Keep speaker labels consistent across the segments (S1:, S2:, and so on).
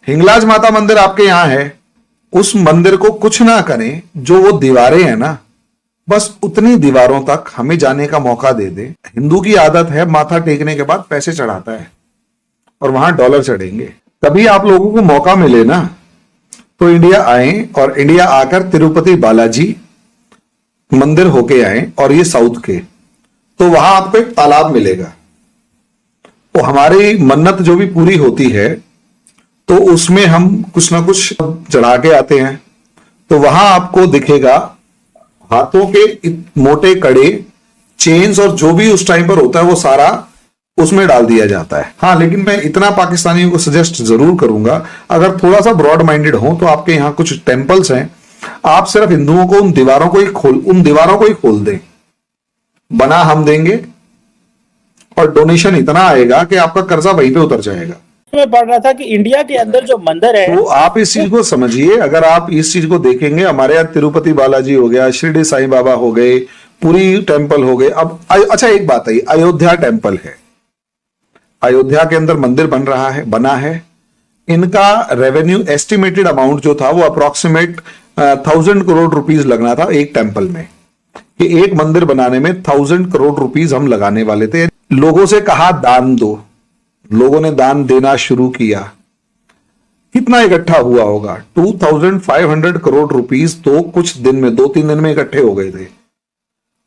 S1: हिंगलाज माता मंदिर आपके यहां है, उस मंदिर को कुछ ना करें, जो वो दीवारें हैं ना, बस उतनी दीवारों तक हमें जाने का मौका दे दे। हिंदू की आदत है माथा टेकने के बाद पैसे चढ़ाता है, और वहां डॉलर चढ़ेंगे। कभी आप लोगों को मौका मिले ना, तो इंडिया आए, और इंडिया आकर तिरुपति बालाजी मंदिर होके आए, और ये साउथ के, तो वहां आपको एक तालाब मिलेगा। तो हमारी मन्नत जो भी पूरी होती है, तो उसमें हम कुछ ना कुछ चढ़ा के आते हैं। तो वहां आपको दिखेगा हाथों के मोटे कड़े, चेन्स, और जो भी उस टाइम पर होता है वो सारा उसमें डाल दिया जाता है। हाँ, लेकिन मैं इतना पाकिस्तानियों को सजेस्ट जरूर करूंगा, अगर थोड़ा सा ब्रॉड माइंडेड हो, तो आपके यहां कुछ टेम्पल्स हैं, आप सिर्फ हिंदुओं को उन दीवारों को ही खोल दें। बना हम देंगे, और डोनेशन इतना आएगा कि आपका कर्जा वहीं पे उतर जाएगा।
S2: मैं पढ़ रहा था कि इंडिया के अंदर जो मंदिर है,
S1: तो आप इस चीज को समझिए। अगर आप इस चीज को देखेंगे, हमारे यहाँ तिरुपति बालाजी हो गया, शिरडी साईं बाबा हो गए, पुरी टेम्पल हो गए। अब अच्छा, एक बात है, अयोध्या टेम्पल है, अयोध्या के अंदर मंदिर बना है। इनका रेवेन्यू एस्टिमेटेड अमाउंट जो था वो अप्रोक्सीमेट 1,000 करोड़ रुपीज लगना था एक टेम्पल में, कि एक मंदिर बनाने में 1,000 करोड़ रुपीज हम लगाने वाले थे। लोगों से कहा दान दो, लोगों ने दान देना शुरू किया। कितना इकट्ठा हुआ होगा? 2,500 करोड़ रुपीज तो कुछ दिन में, 2-3 दिन में इकट्ठे हो गए थे।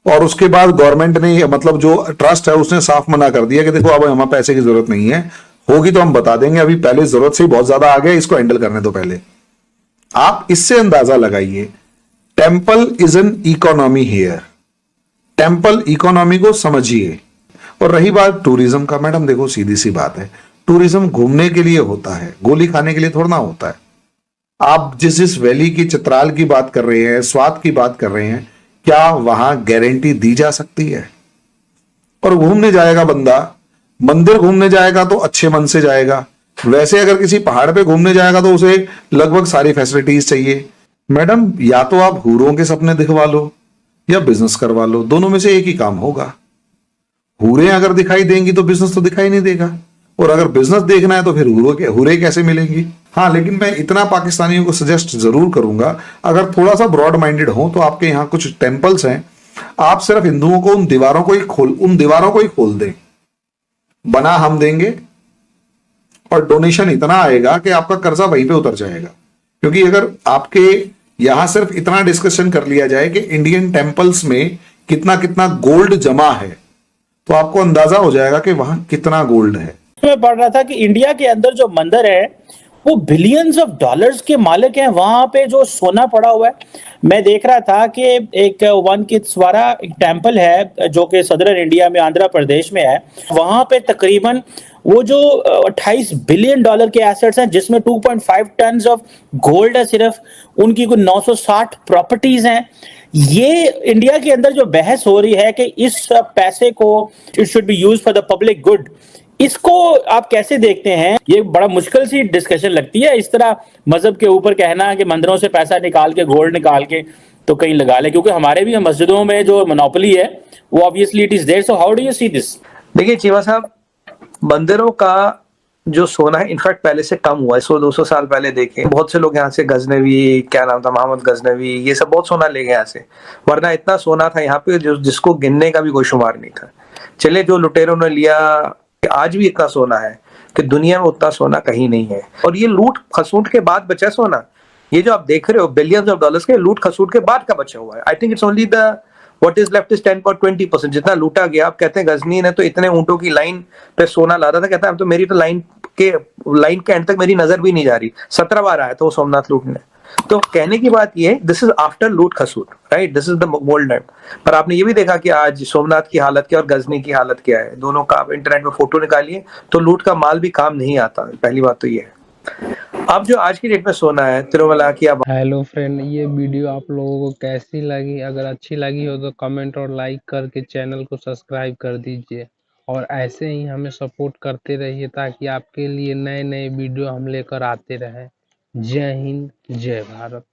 S1: और उसके बाद गवर्नमेंट ने, मतलब जो ट्रस्ट है, उसने साफ मना कर दिया कि देखो अब हमें पैसे की जरूरत नहीं है, होगी तो हम बता देंगे, अभी पहले जरूरत से ही बहुत ज्यादा आ गया, इसको हैंडल करने दो पहले। आप इससे अंदाजा लगाइए, temple is an economy here. Temple economy को समझिए। और रही बात टूरिज्म का, मैडम देखो सीधी सी बात है, टूरिज्म घूमने के लिए होता है, गोली खाने के लिए थोड़ा ना होता है। आप जिस वैली की, चित्राल की बात कर रहे हैं, स्वात की बात कर रहे हैं, क्या वहां गारंटी दी जा सकती है? और घूमने जाएगा बंदा, मंदिर घूमने जाएगा तो अच्छे मन से जाएगा। वैसे अगर किसी पहाड़ पे घूमने जाएगा तो उसे लगभग सारी फैसिलिटीज चाहिए। मैडम, या तो आप हूरों के सपने दिखवा लो, या बिजनेस करवा लो, दोनों में से एक ही काम होगा। हूरें अगर दिखाई देंगी तो बिजनेस तो दिखाई नहीं देगा, और अगर बिजनेस देखना है तो फिर हूरें कैसे मिलेंगी? हाँ, लेकिन मैं इतना पाकिस्तानियों को सजेस्ट जरूर करूंगा, अगर थोड़ा सा ब्रॉड माइंडेड हो, तो आपके यहाँ कुछ टेम्पल्स हैं, आप सिर्फ हिंदुओं को उन दीवारों को ही खोल दें। बना हम देंगे, और डोनेशन इतना आएगा कि आपका कर्जा वहीं पे उतर जाएगा। क्योंकि अगर आपके यहां सिर्फ इतना डिस्कशन कर लिया जाए कि इंडियन टेम्पल्स में कितना कितना गोल्ड जमा है, तो आपको अंदाजा हो जाएगा कि वहां कितना गोल्ड है।
S2: मैं पढ़ रहा था कि इंडिया के अंदर जो मंदिर है वो बिलियंस ऑफ डॉलर्स के मालिक हैं। वहां पे जो सोना पड़ा हुआ है, मैं देख रहा था कि एक वन कित्सवारा एक टेम्पल है जो कि सदर्न इंडिया में आंध्र प्रदेश में है। वहां पे तकरीबन वो जो 28 बिलियन डॉलर के एसेट्स हैं, जिसमें 2.5 टन ऑफ गोल्ड है सिर्फ, उनकी कुछ 960 प्रॉपर्टीज हैं। ये इंडिया के अंदर जो बहस हो रही है कि इस पैसे को it should be use for the public good, इसको आप कैसे देखते हैं? ये बड़ा मुश्किल सी डिस्कशन लगती है, इस तरह मजहब के ऊपर कहना कि मंदिरों से पैसा निकाल के, गोल्ड निकाल के तो कहीं लगा ले, क्योंकि हमारे भी मस्जिदों में जो मोनोपोली है वो obviously it is there. So how do you see this?
S3: देखिए चीमा साहब, मंदिरों का जो सोना है इनफैक्ट पहले से कम हुआ है। 100-200 साल पहले देखें, बहुत से लोग यहाँ से गजनवी, क्या नाम था, मोहम्मद गजनवी, ये सब बहुत सोना ले गए यहाँ से, वरना इतना सोना था यहाँ पे जिसको गिनने का भी कोई शुमार नहीं था। चले, जो लुटेरों ने लिया, आज भी इतना सोना है कि दुनिया में उतना सोना कहीं नहीं है। और ये लूट खसूट के बाद बचा सोना, ये जो आप देख रहे हो बिलियंस ऑफ डॉलर्स के, लूट खसूट के बाद का बचा हुआ है। I think it's only the what is left is 10-20%। जितना लूटा गया, आप कहते हैं गजनी ने तो इतने ऊंटों की लाइन पे सोना ला रहा था, कहता है अब तो मेरी तो लाइन के एंड तक मेरी नजर भी नहीं जा रही। 17 बार आया था वो सोमनाथ लूटने। तो कहने की बात ये, दिस इज आफ्टर लूट खसूट, right, this is the gold time. पर आपने ये भी देखा कि आज सोमनाथ की हालत क्या और गजनी की हालत क्या है। दोनों का आप इंटरनेट में फोटो निकालिए तो लूट का माल भी काम नहीं आता। पहली बात तो ये है। अब जो आज की डेट में सोना है तिरुमला की, अब
S4: हेलो फ्रेंड, ये वीडियो आप लोगों को कैसी लगी? अगर अच्छी लगी हो तो कमेंट और लाइक करके चैनल को सब्सक्राइब कर दीजिए, और ऐसे ही हमें सपोर्ट करते रहिए ताकि आपके लिए नए नए वीडियो हम लेकर आते रहें। जय हिंद, जय भारत।